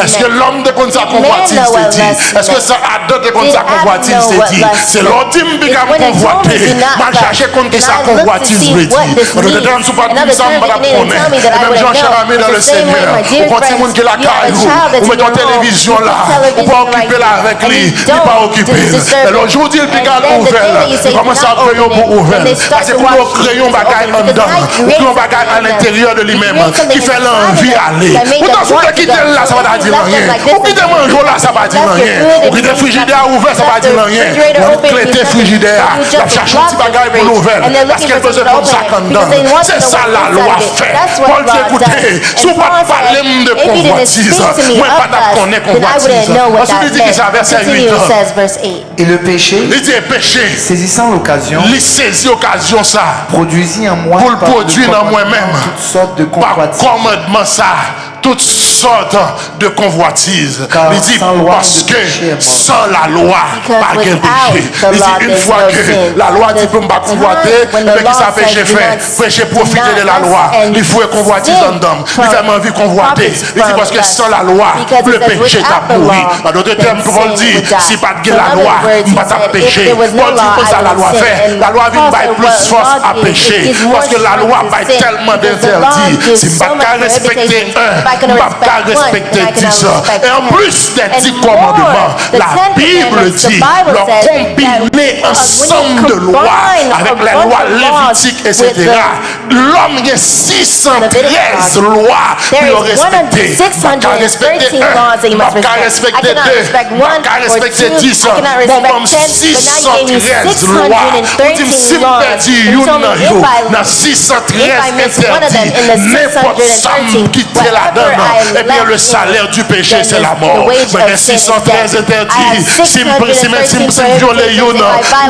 Est-ce que l'homme demande ça convoitise veut dire? Est-ce que ça Adam demande ça convoitise veut dire? C'est l'ultime bigam convoité. M'a cherché contre ça convoitise veut dire. On ne demande pas tout ça, on va connaître. Et même Jean-Cher Amé dans le Seigneur, on continue de la caillou, on met en télévision là, on peut occuper là avec lui, il pas occupé. Et l'aujourd'hui, le bigal ouvert, il commence à créer pour ouvert. Parce que pour nous créer un bagage en dedans, créer un bagage à l'intérieur de lui-même, qui fait l'envie aller. Pourtant, si tu quittes là, ça va dire rien. Ou quitter manger là, ça va dire rien. Ou quitter le frigidaire ouvert, ça va dire rien. On clé le frigidaire, on cherche un petit bagage pour l'ouvert. Parce qu'elle faisait comme ça en dedans. C'est ça la loi fait. Paul dit écoutez, si vous ne parlez pas de convoitise, moi pas de connaître convoitise. Ensuite, il dit qu'il s'avère verset 8. Et le péché, il dit péché, saisissant l'occasion, il saisit l'occasion ça, produisit en moi, pour le produire dans moi-même, toutes sortes de par convoitises. commandement ça, toutes sortes de convoitises. Il dit parce que sans la loi, pas de péché. Il dit une fois que la loi dit pour me convoiter, mais qui ça péché fait? Péché profiter de la loi. Il faut convoitise en dedans. Il fait envie de convoiter. Il dit parce que sans la loi, le péché t'a pourri. En d'autres termes, Paul dit si pas de la loi, pas de péché. Paul dit que ça la loi fait. La loi vient par plus force à pécher. Parce que la loi va tellement d'interdits. Si je ne peux pas respecter un, je ne peux pas respecter 10. Et en plus des 10 commandements, la Bible dit leur combiner ensemble de lois avec les lois lévitiques, etc. L'homme a 613 lois pour respecter. Pas respecter un, pas respecter deux, pas respecter 10. Bon, 613 lois. On dit si perdu une dans 613 interdits, n'importe ça qui te la donne. Et bien le salaire du péché c'est la mort. Mais 613 interdits, si je violer une,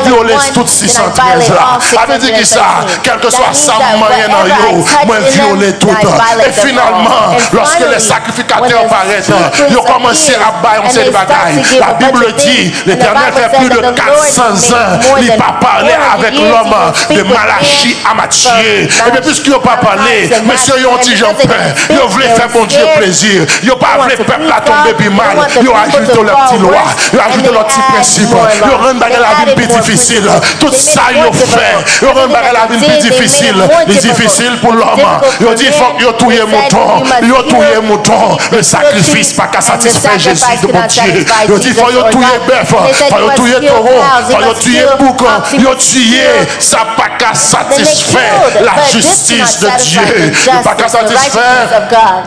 violer toutes 613 là. Ça veut dire que ça, quel que soit ça moyen dans yo, moi violer tout. Et finalement, lorsque les sacrificateurs paraissent, ils ont commencé à bailler ces bagailles. La Bible dit, l'Éternel fait plus de 400 ans, il n'a pas parlé avec l'homme de Malachie à Matthieu. Et bien puisqu'ils n'ont pas parlé, messieurs, ils ont dit j'en peur. Ils voulaient faire mon Dieu plaisir. Ils n'ont pas voulu peuple à tomber puis mal. Ils ont ajouté leurs petites lois, ils ont ajouté leurs petits principes. Ils ont rendu la vie plus difficile. Tout ça, ils ont fait. Ils ont rendu la vie plus difficile. C'est difficile pour l'homme. Ils ont dit il faut qu'ils ont tué mouton. Ils ont tué mouton. Le sacrifice pas qu'à satisfaire Jésus de mon Dieu. Ils ont dit il faut qu'ils tué bœuf. Il faut qu'ils tué taureau. Il faut qu'ils tué bouc. Ils ont tué. Ça pas qu'à satisfaire la justice de Dieu. Pas qu'à satisfaire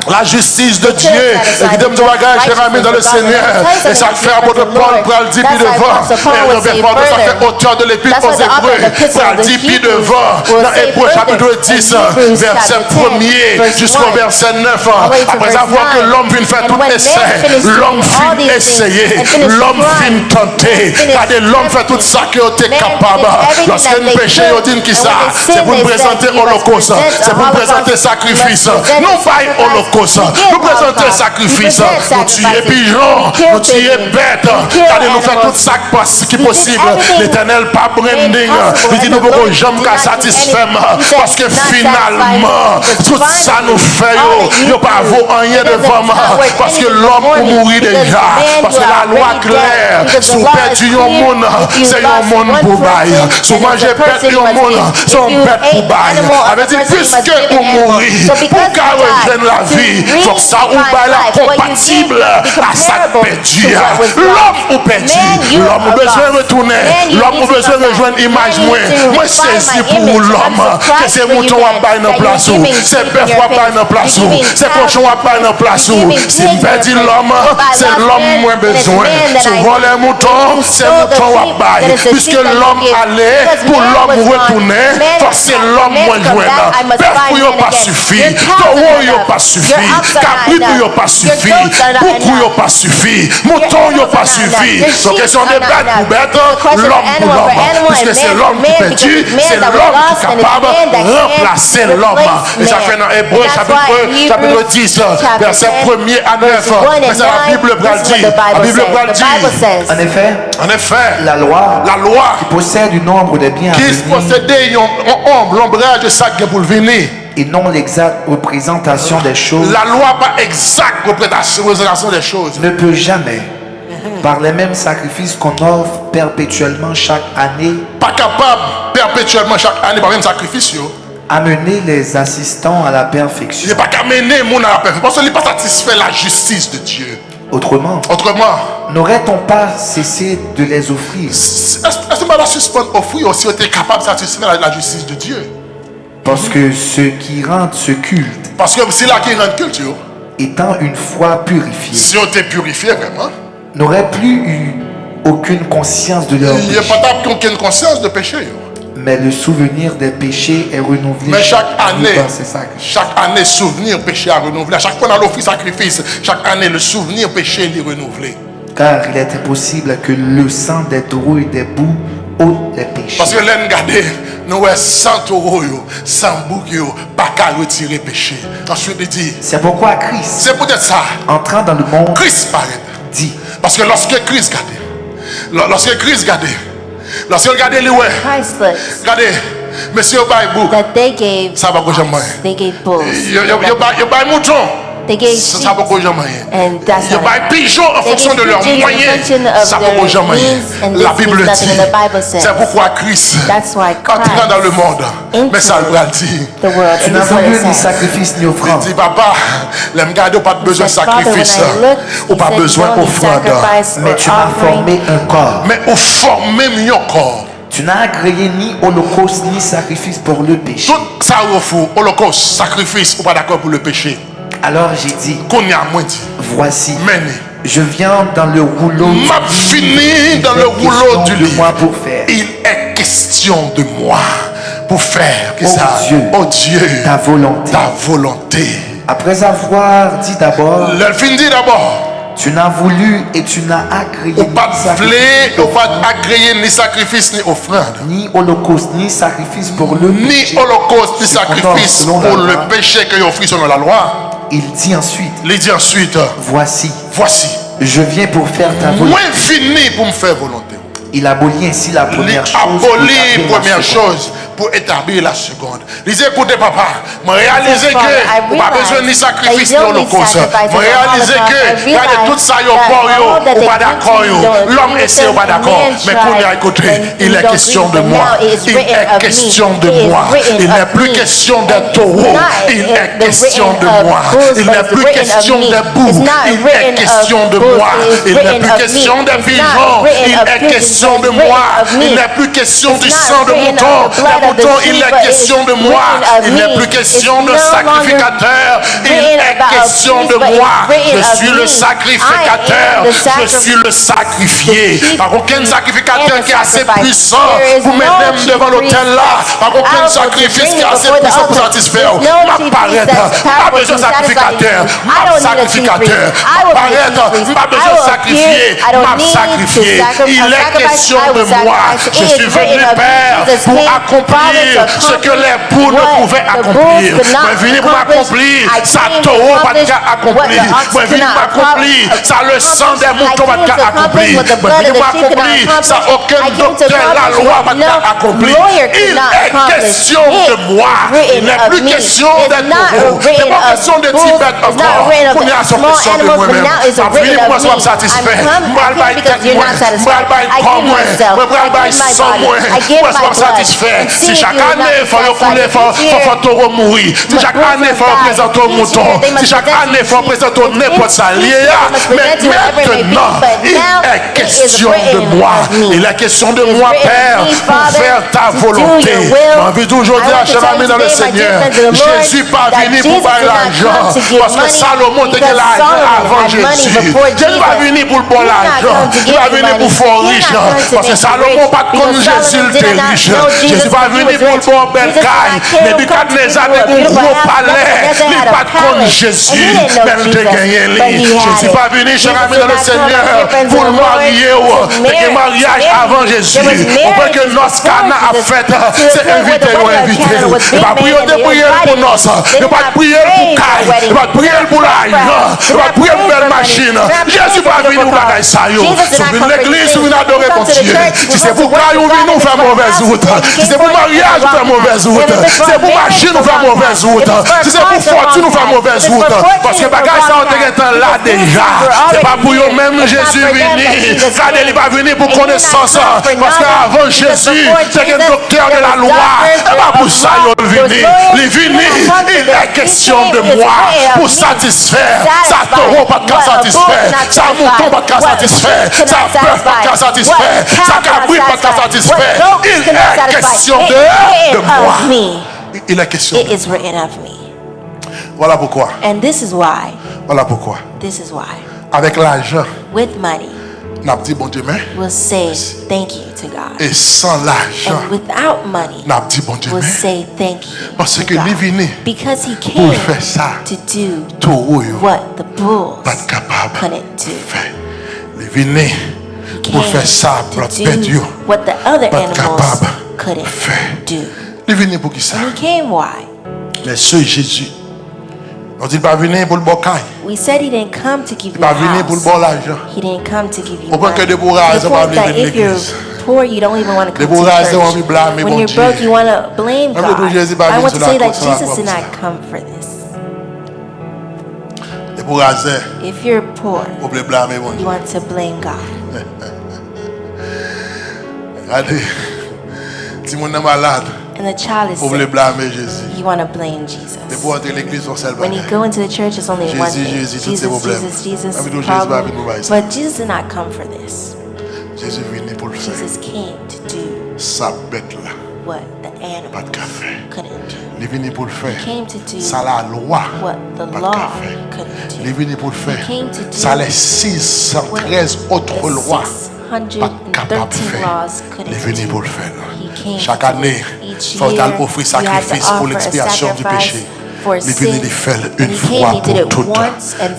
la justice de Dieu. Et qui donne du bagage, cher ami dans le Seigneur. Et ça fait à votre Paul pour le dire puis devant. Et ça fait auteur de l'épître aux Hébreux. Pour le dire puis devant. Dans Hébreux chapitre 10, verset 1er jusqu'au verset 9. Après avoir que l'homme vient faire tout essai, l'homme vient essayer, l'homme vient tenter. Regardez, l'homme fait tout ça qu'il était capable. Lorsqu'il y a un péché, il dit qui ça? C'est pour nous présenter holocauste. C'est pour nous présenter sacrifice. Non pas holocauste. Nous présenter sacrifice. Nous tuer pigeons, nous tuer bêtes. Regardez, nous faire tout ça qui est possible. L'Éternel pas branding. Il dit nous ne pouvons jamais satisfaire. Parce que finalement, tout ça nous fait. Il n'y a pas rien devant moi. Parce que l'homme mourit déjà. Parce que la loi claire, si vous perdez un monde, c'est un monde pour bail. Si vous mangez perdu un monde, c'est un bête pour bail. Ça veut dire, puisque vous mourrez, pour qu'à rejoindre la vie, il faut que ça ou bail la compatible à sa perdu. L'homme ou perdu, l'homme a besoin de retourner, l'homme a besoin de rejoindre l'image moins. Moi, c'est pour l'homme que c'est mouton à bail dans place où, c'est bœuf à bail dans place où, c'est cochon à bail dans place où. Si je perds l'homme, c'est l'homme moins besoin. Souvent les moutons, c'est mouton à bail. Puisque l'homme allait, pour l'homme retourner, c'est l'homme moins joindre. Bœuf pour n'y pas suffi, taureau n'y pas suffi, cabri pour n'y pas suffi, bouc pour n'y pas suffi, mouton n'y pas suffi. Donc question de bête pour bête, l'homme pour l'homme. Puisque c'est l'homme qui perdu, c'est l'homme qui est capable de remplacer l'homme. Et ça fait dans Hébreu chapitre 10, verset 1er à 9. Mais c'est la Bible qui dit. La Bible dit. En effet, la loi qui possède du nombre de biens qui possédait l'ombrage de ça qui est pour le venir. Et non l'exacte représentation des choses. La loi pas exacte représentation des choses. Ne peut jamais, par les mêmes sacrifices qu'on offre perpétuellement chaque année, pas capable perpétuellement chaque année par même sacrifice, amener les assistants à la perfection. Il n'est pas qu'à mener mon à la perfection parce qu'il n'est pas satisfait de la justice de Dieu. Autrement, n'aurait-on pas cessé de les offrir? Est-ce que madame suspend offrir aussi était capable de satisfaire la justice de Dieu? Parce que ceux qui rendent ce culte, parce que c'est là qui rend culte, étant une fois purifiés, si on était purifié vraiment, n'aurait plus eu aucune conscience de leur péché. Il n'y a pas aucune conscience de péché. Mais le souvenir des péchés est renouvelé. Mais chaque année, souvenir péché est renouvelé. À chaque fois qu'on a l'offre sacrifice, chaque année, le souvenir péché est renouvelé. Car il est impossible que le sang des taureaux et des boucs ôte les péchés. Parce que l'on regarde, nous avons 100 taureaux, 100 boucs, pas qu'à retirer péché. Ensuite, il dit, c'est pourquoi Christ, c'est peut-être ça, entrant dans le monde, Christ paraît, dit. Parce que lorsque Christ regardez les ouais, regardez, monsieur Baïbou, ça va bouger moins. Il y a mouton. Ça va bouger moins. Il y a pigeons en fonction de leurs moyens. Ça va bouger moins. La Bible dit. C'est pourquoi Christ entrant dans le monde. Mais ça le dit. Tu n'as voulu ni sacrifice ni offrande. Il dit papa, les gars pas besoin de sacrifice ou pas besoin d'offrande. Mais tu m'as formé un corps. Mais au formé un corps. Tu n'as agréé ni holocauste ni sacrifice pour le péché. Tout ça refou, holocauste, sacrifice ou pas d'accord pour le péché. Alors j'ai dit, voici, je viens dans le rouleau du livre pour faire. Il est question de moi pour faire. Oh Dieu, ta volonté. Après avoir dit d'abord, tu n'as voulu et tu n'as agréé ni sacrifice ni offrande. Ni holocauste ni sacrifice pour le péché. Ni holocauste ni sacrifice pour le péché que tu offres selon la loi. Il dit ensuite, voici, je viens pour faire ta volonté. Moi fini pour me faire volonté. Il abolit ainsi la première chose pour établir la seconde. Lisez, écoutez papa, je réalise que vous n'avez pas besoin ni sacrifice ni holocauste. Je réalise que regardez tout ça, vous pas d'accord. L'homme essaie, pas d'accord. Mais pour nous écouter, il est question de moi. Il est question de moi. Il n'est plus question des taureaux. Il est question de moi. Il n'est plus question des boucs. Il est question de moi. Il n'est plus question des pigeons. Il est question de moi. Il n'est plus question du sang de mouton. Il est question de moi. Il n'est plus question de sacrificateur. Il est question de moi. Je suis le sacrificateur. Je suis le sacrifié. Par aucun sacrificateur qui est assez puissant pour mettre devant l'autel là. Par aucun sacrifice qui est assez puissant pour satisfaire. M'apparaître. Pas besoin de sacrificateur. M'a sacrificateur. M'apparaître. Pas besoin de sacrifier. M'a sacrifié. Il est question de moi. Je suis venu, Père, pour accomplir ce que les bouts ne pouvaient accomplir. Mais venu pour m'accomplir, ça taureau pas de accomplir. Mais venu pour m'accomplir, ça le sang des moutons pas de accomplir. Mais venu pour m'accomplir, ça aucun docteur la loi pas de accomplir. Il est question de moi. Il n'est plus question d'être taureau. Il n'est pas question de Tibet encore. Pour nous, c'est question de moi-même. Ma vie pour moi soit satisfait. Moi, je vais être moi. Moi, je vais moi, sois satisfait. Si chaque année, il faut couler, il faut taureau mourir. Si chaque année, il faut présenter un mouton. Si chaque année, il faut présenter n'importe ça. Mais maintenant, il est question de moi. Il est question de moi, Père, pour faire ta volonté. On veut toujours dire, cher ami dans le Seigneur, Jésus pas venu pour faire l'argent. Parce que Salomon était l'argent avant Jésus. Jésus pas venu pour le bon argent. Il va venir pour faire riche. Parce que Salomon pas comme Jésus était riche. Jésus va venu pour le bon bel caille. Nebuchadnezzar a un gros palais. Il n'est pas contre Jésus, mais il a gagné. Je ne suis pas venu, cher ami, dans le Seigneur, pour le marier ou le mariage avant Jésus. On peut que notre cana a fait, c'est invité ou invité. Il ne va pas prier pour nous. Il ne va pas prier pour caille. Il ne va pas prier pour l'argent. Il ne va pas prier pour belle machine. Jésus va venir pour bagaille ça. Si l'église, vous adorer pour Dieu. Si c'est pour caille, vous venez nous faire mauvaise route. Si c'est pour mariage, vous faire mauvaise route. Si c'est pour machine, vous faire mauvaise route. Si c'est pour fortune, vous faire mauvaise route. Parce que bagaille ça, on est là déjà. C'est pas pour eux même Jésus venir. Ça, il va venir pour connaissance. Parce qu'avant Jésus, c'est un docteur de la loi. Et pas pour ça, il est venu. Il est venu. Il est question de moi pour satisfaire. Ça taureau pas de satisfaire. Ça mouton pas de satisfaire. Ça bœuf pas de satisfaire. Ça cabri pas de satisfaire. Il est question de moi. Il est question It is written of me. Voilà pourquoi. And this is why. Voilà pourquoi. This is why. Avec l'argent, with money, n'a dit bon Dieu mais. We'll say thank you to God. Et sans l'argent, and without money, n'a dit bon Dieu we'll mais. say thank you. Parce to que God. il venu Because he pour came faire ça. to do Tout what the bulls pas capable couldn't do. Faire. Il venu pour faire ça pour do what the other animals couldn't do. Il venu pour qui ça? And he came why? Les ceux Jésus. Donc il pas venir pour le bon caille. We said he didn't come to give you pas a venir pour le house. bon l'argent. He didn't come to give you Au point money. que des bourrages The pas point venir that de if you're l'église. poor, you don't even want to come to church. When you're broke, you want to blame God. I want to say that Jesus did not come for this. Des bourrages. If you're poor, you want to blame God. Regardez, si mon est malade. And the child is sick. You want to blame Jesus. When you go into the church, it's only one thing. Jesus, problem. But Jesus did not come for this. Jesus came to do what the animals couldn't do. He came to do what the law couldn't do. He came to do what the 613 laws couldn't do. Chaque année, il faut offrir sacrifice pour l'expiation du péché. Il vient de faire une fois pour toutes.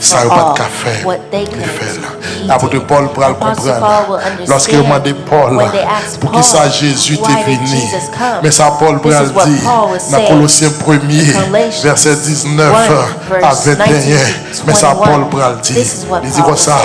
Ça n'a pas de faire. Il fait là. L'apôtre Paul pourra le comprendre. Lorsqu'il demande Paul pour qui ça Jésus est venu. Mais ça Paul pourra le dire dans Colossiens 1er, verset 19 à 21. Mais ça Paul pourra le dire. Il dit quoi ça?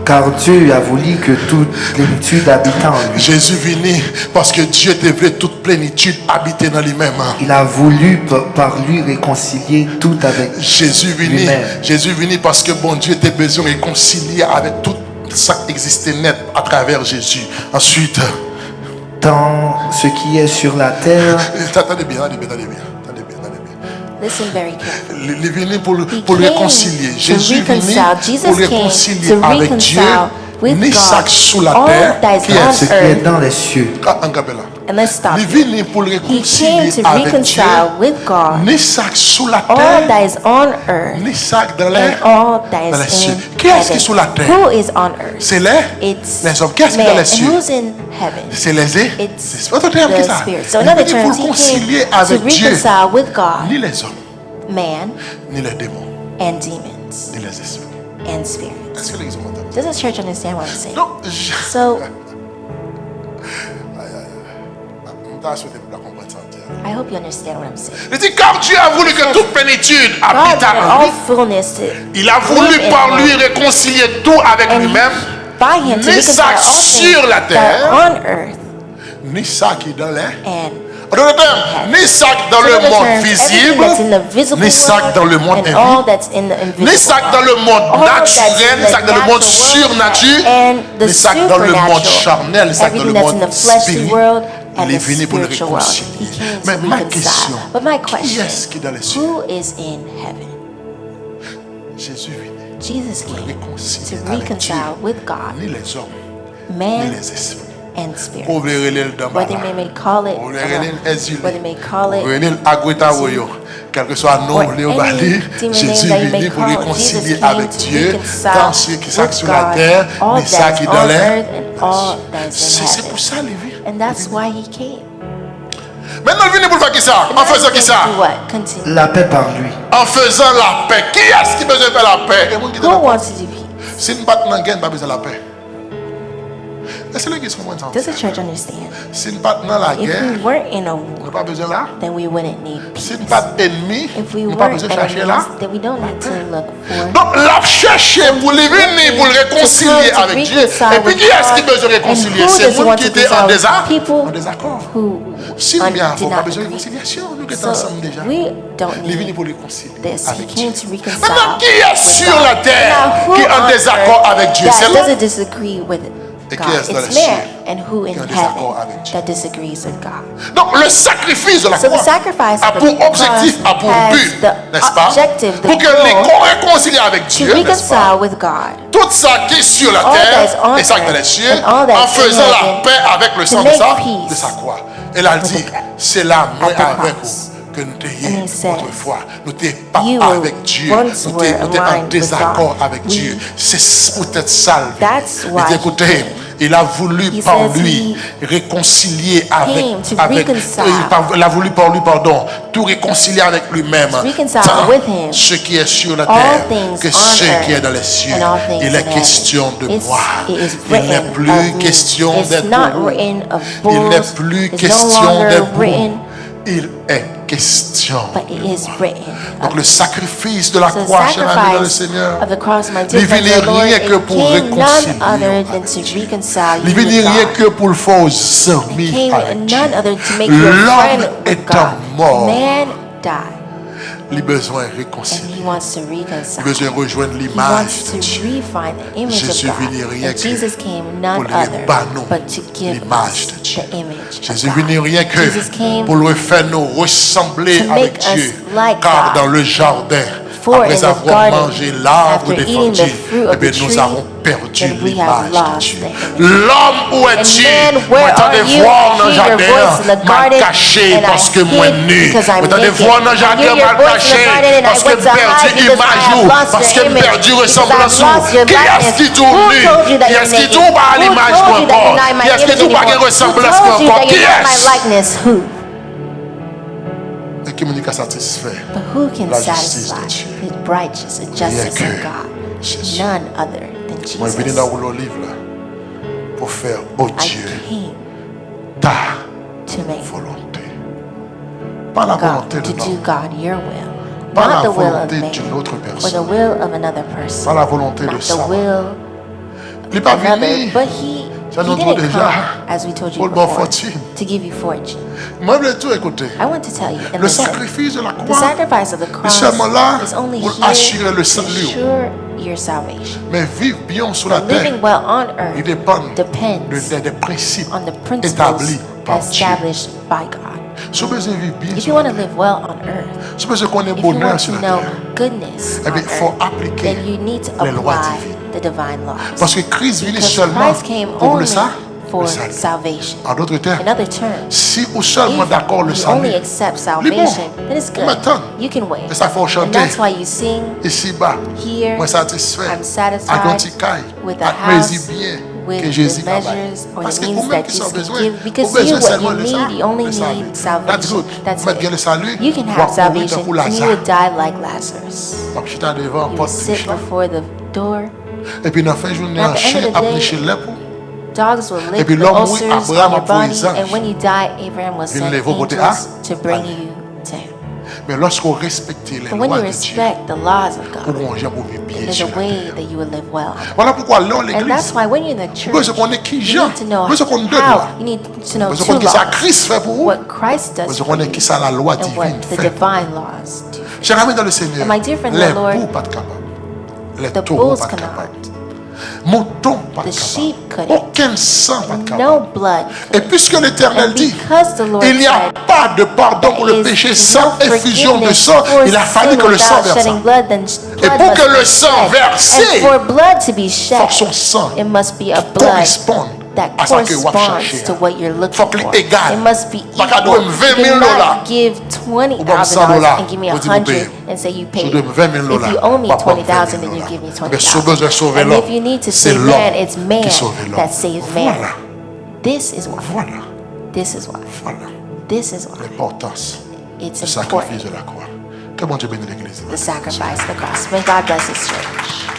Car Dieu a voulu que toute plénitude habite en lui. Jésus venu parce que Dieu devait toute plénitude habiter dans lui-même. Il a voulu par lui réconcilier tout avec Jésus venu. Jésus venu parce que bon Dieu était besoin de réconcilier avec tout ça qui existait net à travers Jésus. Ensuite, dans ce qui est sur la terre. Attendez bien. Listen very carefully. Il est venu pour réconcilier. Jésus est venu pour réconcilier avec Dieu. Ni sac sous la terre qui est ce qui est dans les cieux. And let's stop. Il est venu pour réconcilier avec Dieu. Ni sac sous la terre. All that is on earth. Ni sac dans les cieux. Qui est-ce qui est sous la terre? Who is on earth? C'est les hommes. Qui est-ce qui est dans les cieux? Who's in heaven? C'est les It's autre terme the qui ça. spirit. So in other terms, he came to reconcile with God, ni les hommes, man, ni les démons, and demons, ni les esprits. and spirits. Est-ce que les hommes entendent? Does the church understand what I'm saying? Non. So I hope you understand what I'm saying. Il dit car Dieu a voulu que toute plénitude habite God, en all lui. fullness, Il a voulu par lui réconcilier tout avec lui-même. by him to Ni reconcile ça all sur things la that terre, are on earth ni ça qui est dans l'air. and En d'autres termes, ni ça dans le monde visible, ni ça dans le monde invisible, ni ça dans le monde naturel, ni ça dans le monde surnaturel, ni ça dans le monde charnel, ni ça dans le monde spirituel. Il est venu pour le réconcilier. Mais ma question, qui est-ce qui est dans les cieux? who is in heaven? Jésus venu Jesus pour came réconcilier to avec Dieu, reconcile with God, ni les hommes, ni man les esprits. and spirit. Pour le relais dans Whether they may call it, whether they may call it, quel que soit nom, Jésus est venu pour réconcilier avec Dieu, tant ce qui est sur la terre, mais ça qui est dans l'air. C'est pour ça, Lévi. and that's why he came. Maintenant, venez pour faire qui ça? En faisant qui ça? La paix par lui. En faisant la paix. Qui est-ce qui besoin de faire la paix? Who wants to do peace? Si nous ne battons pas, pas besoin de la paix. Est-ce que l'église comprend ça? Does the church understand? Si nous ne battons pas la If guerre, we weren't in a nous n'avons war, pas besoin là. then we wouldn't need Si peace. nous ne battons pas ennemis, If we nous n'avons pas weren't besoin de chercher là. enemies, then we don't need to look for. Donc, la chercher pour les venir, pour le réconcilier avec Dieu. Et puis, qui est-ce qui a besoin de réconcilier? C'est le monde qui était en désaccord. Si nous n'avons pas besoin de réconciliation, nous sommes ensemble déjà. We don't Il est venu need pour réconcilier this. He avec came Dieu. to reconcile. Maintenant, qui est sur la terre Now, who qui est en on désaccord earth avec Dieu? that C'est doesn't l'homme. disagree with Et God? qui est dans les It's cieux man. And who in qui est en désaccord heaven avec Dieu? that disagrees with God? Donc, le sacrifice de la So the croix sacrifice a of pour the objectif, cross a pour has but, the n'est-ce pas? objective, the Pour que les goal réconcilier avec to Dieu, n'est-ce pas? reconcile with God. Tout ça qui est sur la All that is terre on et ça qui est dans les earth cieux, and all that en is in faisant la heaven, paix avec le to sang make de peace sa croix. Elle a dit, c'est là, moi at the avec cross. vous, que nous And t'ayons he says, autrefois. Nous t'ayons pas you avec Dieu. once Nous were t'ayons en aligned with désaccord God. avec Dieu. C'est peut-être ça. That's why Il dit, écoutez, il a voulu He par says lui réconcilier avec, came to reconcile. il a voulu par lui, pardon, tout réconcilier avec lui-même. reconcile Tant with him ce qui est sur la all terre things que on ce earth qui est dans les cieux. and all things Il in est heaven. question de moi. It is Il n'est written plus of me. question It's d'être not pour written of Il n'est bulls. plus It's question no longer d'être pour written, Il est question. but it is written. Donc le sacrifice de la So the croix, cher ami dans le sacrifice Seigneur, of the cross, my il dear friend, venait the Lord, rien que it pour came none réconcilier other than avec to Dieu. reconcile Il you venait with rien God. que pour le faire aux amis Came avec Dieu. none other to make you a L'homme friend with étant God. mort, Man died, il a besoin de and réconcilier. he wants to Il a reconcile. besoin de rejoindre He l'image wants de to Dieu. refine the image Jésus of venait God. rien And que Jesus came none pour other nous but to give l'image us de Dieu. the image Jésus of God. venait rien que Jesus came pour le faire nous ressembler to avec make us Dieu. like Car God. dans le jardin, For in après the avoir garden, mangé l'arbre after eating défendu, the fruit of eh bien, the nous tree, avons perdu then we have l'image de lost Dieu. the image. L'homme, où And es-tu? man, where Moi, t'as are des you? voix I dans le hear your voice in jardin, the m'a garden, caché and I parce que moi hid nu. because I'm Moi, t'as des naked. voix dans le I jardin, hear your m'a voice in caché the garden, and I parce que went to perdu hide because I image have ou lost parce que your image. perdu Because ressemblance I've lost your ou. Qui est-ce likeness. qui tourne Who nu? told you that Qui you're est-ce qui naked? tourne à Who l'image told you that encore? you're not my Qui est-ce qui image tourne pas anymore? qu'il Who ressemblance told you encore? that Qui you're not my est-ce? likeness? Who? Et qui me dit qu'à satisfaire But who can la justice de satisfy Dieu? the righteous and justice que of God? Jésus. None other than Moi, je viens Jesus. dans le livre là pour faire, oh I Dieu, came ta to make volonté. Pas la God, volonté to de do l'homme, God your will, pas not la the will of volonté man d'une autre or the personne, will of another person, pas la volonté de not the ça. will Il n'est pas of another. venu. But he Ça nous didn't dit déjà, come, as we told you pour le bon before, fortune. to give you fortune. Moi, je veux tout écouter. I want to tell you, and Le listen, sacrifice de la the croix sacrifice of the est cross seulement là is only pour here assurer le to salut. assure your salvation. Mais vivre bien sur la terre, Living well on il earth dépend depends des principes on the principles établis par Dieu. established by God. Si vous besoin de vivre bien If sur you la want to terre, live well on earth, si vous besoin qu'on ait if you bonheur want sur to la know terre, goodness eh on bien, il faut earth, appliquer then you need to les lois apply divines. the divine laws. Parce que Christ vient Because seulement Christ came pour le only for le salut. salvation. En d'autres termes, In other terms, si vous seulement if d'accord le you salut, only accept il est bon. salvation, then it's On good. m'attend. You can wait. Et ça faut And chanter. that's why you sing Ici-bas, here. moi satisfait, I'm satisfied à quanticaille, with à a house, plaisir bien with que Jésus the travaille. measures or Parce the que means vous-même that qui sont Jesus besoin, give. vous Because besoin you, what seulement you le need, you only le salut. need That's salvation. good. That's Vous mettez le it. salut, You can vous have mourir salvation pour and you Lazare. would die like Lazarus. Donc, je suis devant, You porte would de sit Michelin. before the door. Et puis, dans la fin de journée, At un the chien end of a the day, pris l'épaule. Dogs will lick puis the l'homme mourit, ulcers Abraham on a your pris body, les anges. and when you die, Abraham will send les veaux côté angels A, to bring allez. you to him. Mais lorsqu'on respecte les But when lois you de Dieu, respect the laws of pour God, qu'on gère pour vivre bien there's sur a la way terre. that you will live well. Voilà pourquoi là, And that's l'église, why when you're in the vous besoin church, qu'on est qui you Jean, need to know vous besoin qu'on deux how. lois. You need to know Vous besoin two qu'on qui ça laws. Christ fait pour vous. What Christ does Vous for besoin qu'on you qui ça la loi and what divine the fait. divine laws do. Chers amis dans le Seigneur, And my dear friend in les the Lord, boucs pas de capable. Les The taureaux bulls pas de cannot. capable. Moutons pas de The sheep capable. couldn't. Aucun sang pas de No capable. blood. Et puisque l'Éternel And dit, because the Lord il n'y a said, pas de pardon pour le there is péché sans no effusion de forgiveness sang, for il a fallu sin que le sang without verse. shedding blood, then Et blood pour must que le be sang shed. versé And for blood to be shed, faut que son sang it must be a blood corresponde that à ce que vous corresponds cherchez. to what you're looking Faut que for. l'égal. It must be Pas qu'à equal. donner 20 000 You dollars. cannot give Ou bon $20,000 and give me $100, vous dites, vous 100 payez. and say you Je pay. donne 20 000 If you owe me pas prendre 20,000, 20 then you 000 give me Mais si vous avez besoin de sauver 20,000. And l'homme, if you need to c'est save l'homme man, it's man qui sauve l'homme. that saves man. Voilà. This is why. Voilà. This is why. Voilà. This is why. L'importance It's du important. sacrifice de la croix. Que bon Dieu bénisse l'Église. The sacrifice, the cross. May God bless His church.